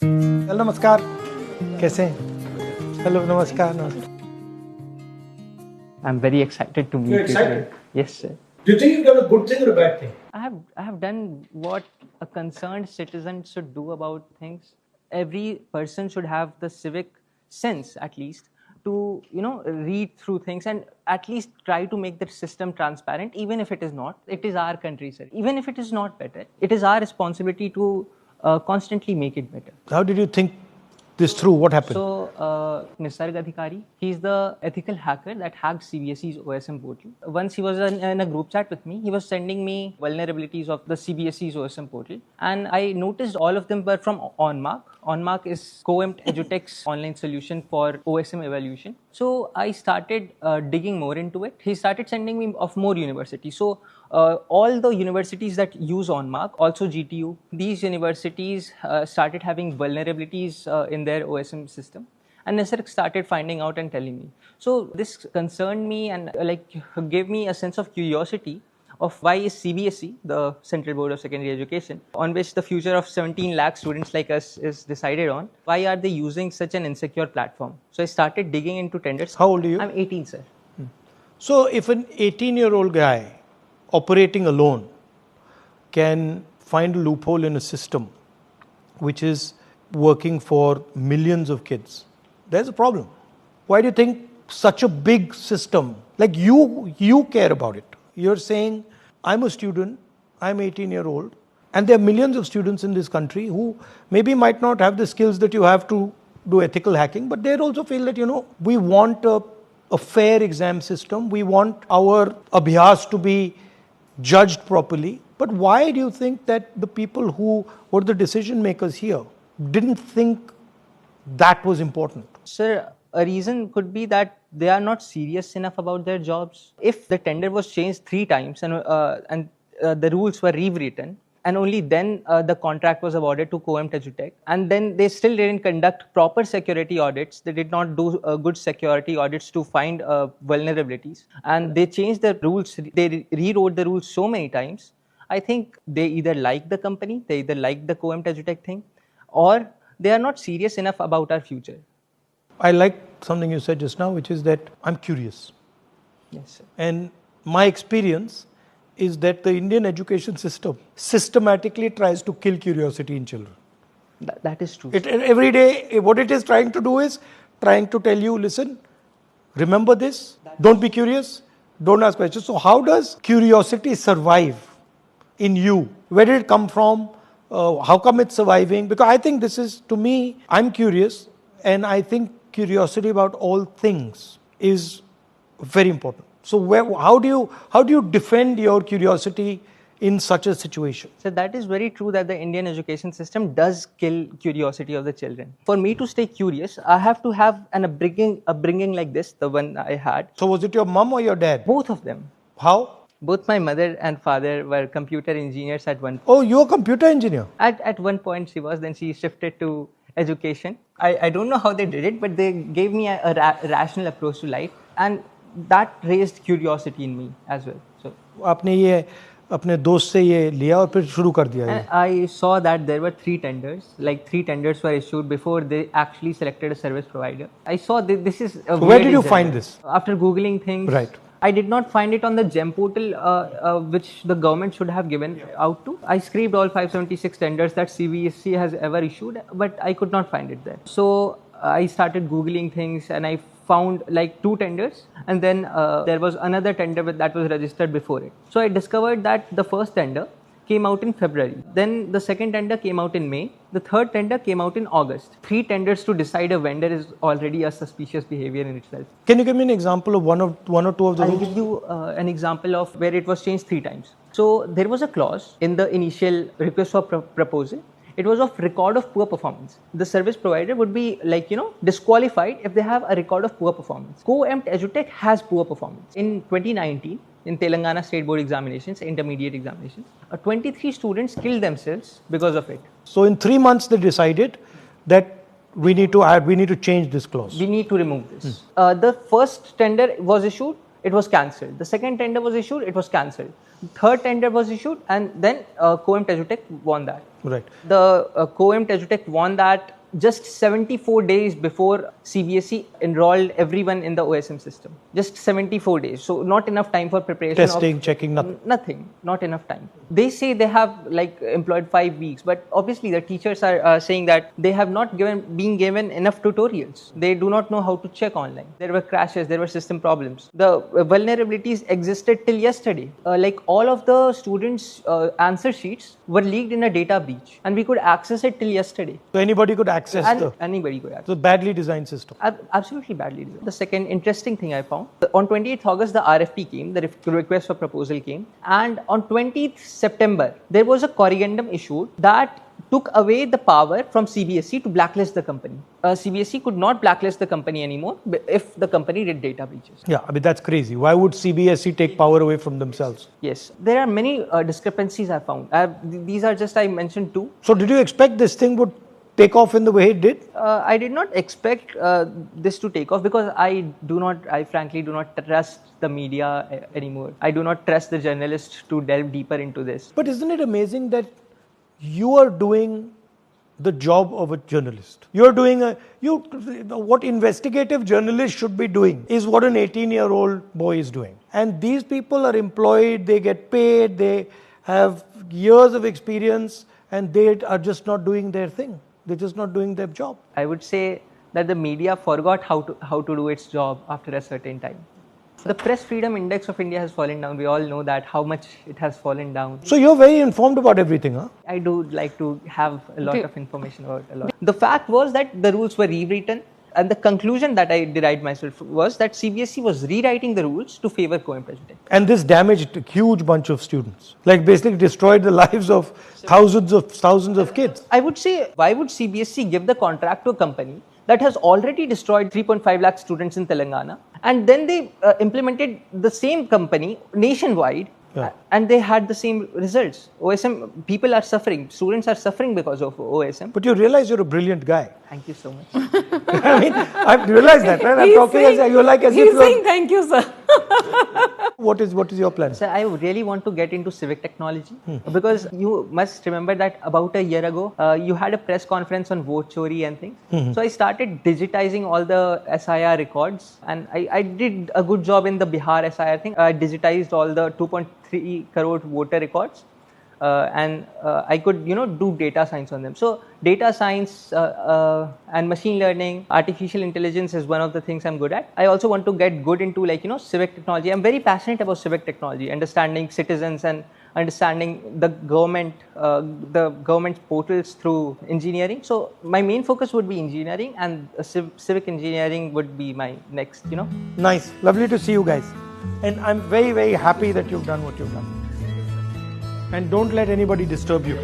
Hello नमस्कार, कैसे हैं? हेलो नमस्कार नमस्कार. I'm very excited to meet You're you excited? today. Yes, sir. Do you think you've done a good thing or a bad thing? I have done what a concerned citizen should do about things. Every person should have the civic sense, at least, to read through things and at least try to make the system transparent, even if it is not. It is our country, sir. Even if it is not better, it is our responsibility to constantly make it better. How did you think this through? What happened? So, Nisarg Adhikari, he's the ethical hacker that hacked CBSE's OSM portal. Once he was in a group chat with me, he was sending me vulnerabilities of the CBSE's OSM portal. And I noticed all of them were from OnMark. OnMark is COEMT EduTech's online solution for OSM evaluation. So I started digging more into it. He started sending me of more universities. So all the universities that use OnMark, also GTU, these universities started having vulnerabilities in their OSM system. And Nisarg started finding out and telling me. So this concerned me and gave me a sense of curiosity of why is CBSE, the Central Board of Secondary Education, on which the future of 17 lakh students like us is decided on, why are they using such an insecure platform? So I started digging into tenders. How old are you? I'm 18, sir. So if an 18-year-old guy operating alone can find a loophole in a system which is working for millions of kids, there's a problem. Why do you think such a big system, like you care about it? You're saying, I'm a student, I'm 18-year-old, and there are millions of students in this country who maybe might not have the skills that you have to do ethical hacking, but they also feel that, we want a fair exam system, we want our abhyas to be judged properly. But why do you think that the people who were the decision makers here didn't think that was important? Sir, a reason could be that they are not serious enough about their jobs. If the tender was changed 3 times and the rules were rewritten, and only then the contract was awarded to COEMT EduTech, and then they still didn't conduct proper security audits. They did not do good security audits to find vulnerabilities, and they changed the rules. They rewrote the rules so many times. I think they either like the company, they either like the COEMT EduTech thing, or they are not serious enough about our future. I like something you said just now, which is that I'm curious. Yes, sir. And my experience is that the Indian education system systematically tries to kill curiosity in children. That is true. Every day, what it is trying to do is trying to tell you, listen, remember this, don't be curious, don't ask questions. So how does curiosity survive in you? Where did it come from? How come it's surviving? Because I think this is, to me, I'm curious, and I think curiosity about all things is very important. So how do you defend your curiosity in such a situation? So that is very true that the Indian education system does kill curiosity of the children. For me to stay curious, I have to have an upbringing like this, the one I had. So was it your mom or your dad? Both of them. How? Both my mother and father were computer engineers at one point. Oh, you're a computer engineer? At one point she was, then she shifted to education. I don't know how they did it, but they gave me a rational approach to life, and that raised curiosity in me as well. So आपने ये अपने दोस्त से ये लिया और फिर शुरू कर दिया ये? I saw that there were 3 tenders. Like 3 tenders were issued before they actually selected a service provider. I saw this is a So where did you find this? After Googling things. Right. I did not find it on the GEM portal, which the government should have given out to. I scraped all 576 tenders that CBSE has ever issued, but I could not find it there. So I started Googling things and I found like 2 tenders, and then there was another tender that was registered before it. So I discovered that the first tender came out in February. Then the second tender came out in May. The third tender came out in August. 3 tenders to decide a vendor is already a suspicious behavior in itself. Can you give me an example of one or two of those? I'll give you an example of where it was changed 3 times. So there was a clause in the initial request for proposal. It was of record of poor performance. The service provider would be disqualified if they have a record of poor performance. COEMT EduTech has poor performance. In 2019, in Telangana State Board examinations, intermediate examinations, 23 students killed themselves because of it. So in 3 months they decided that we need to change this clause. We need to remove this. The first tender was issued it was cancelled. The second tender was issued, it was cancelled. Third tender was issued, and then Coem Tejutech won that. Right. The Coem Tejutech won that just 74 days before CBSE enrolled everyone in the OSM system. Just 74 days. So not enough time for preparation. Testing, checking, nothing. Nothing. Not enough time. They say they have like employed 5 weeks, but obviously the teachers are saying that they have not been given enough tutorials. They do not know how to check online. There were crashes, there were system problems. The vulnerabilities existed till yesterday. Like all of the students' answer sheets were leaked in a data breach, and we could access it till yesterday. So anybody could access anybody could access. So badly designed system. Absolutely badly designed. The second interesting thing I found, on 28th August the RFP came, the request for proposal came, and on 20th September there was a corrigendum issued that took away the power from CBSE to blacklist the company. CBSE could not blacklist the company anymore if the company did data breaches. Yeah, I mean that's crazy. Why would CBSE take power away from themselves? Yes, there are many discrepancies I found. These are just, I mentioned two. So did you expect this thing would take off in the way it did? I did not expect this to take off because I frankly do not trust the media anymore. I do not trust the journalists to delve deeper into this. But isn't it amazing that you are doing the job of a journalist? You're doing what investigative journalists should be doing is what an 18-year-old boy is doing. And these people are employed, they get paid, they have years of experience, and they are just not doing their thing. They're just not doing their job. I would say that the media forgot how to do its job after a certain time. The press freedom index of India has fallen down. We all know that, how much it has fallen down. So you're very informed about everything, huh? I do like to have a lot of information about a lot. The fact was that the rules were rewritten, and the conclusion that I derived myself was that CBSE was rewriting the rules to favor Coem Tejutech. And this damaged a huge bunch of students. Like basically destroyed the lives of thousands of kids. I would say, why would CBSE give the contract to a company that has already destroyed 3.5 lakh students in Telangana, and then they implemented the same company nationwide, and they had the same results? OSM, people are suffering, students are suffering because of OSM. But you realize you're a brilliant guy. Thank you so much. I mean, I've realized that, right? I'm talking as you're like as if you're... He's saying thank you, sir. What is your plan? So I really want to get into civic technology because you must remember that about a year ago, you had a press conference on vote chori and things. So I started digitizing all the SIR records, and I did a good job in the Bihar SIR thing. I digitized all the 2.3 crore voter records. And I could, do data science on them. So data science and machine learning, artificial intelligence is one of the things I'm good at. I also want to get good into civic technology. I'm very passionate about civic technology, understanding citizens and understanding the government's portals through engineering. So my main focus would be engineering, and civic engineering would be my next, Nice. Lovely to see you guys. And I'm very, very happy that you've done what you've done. And don't let anybody disturb you.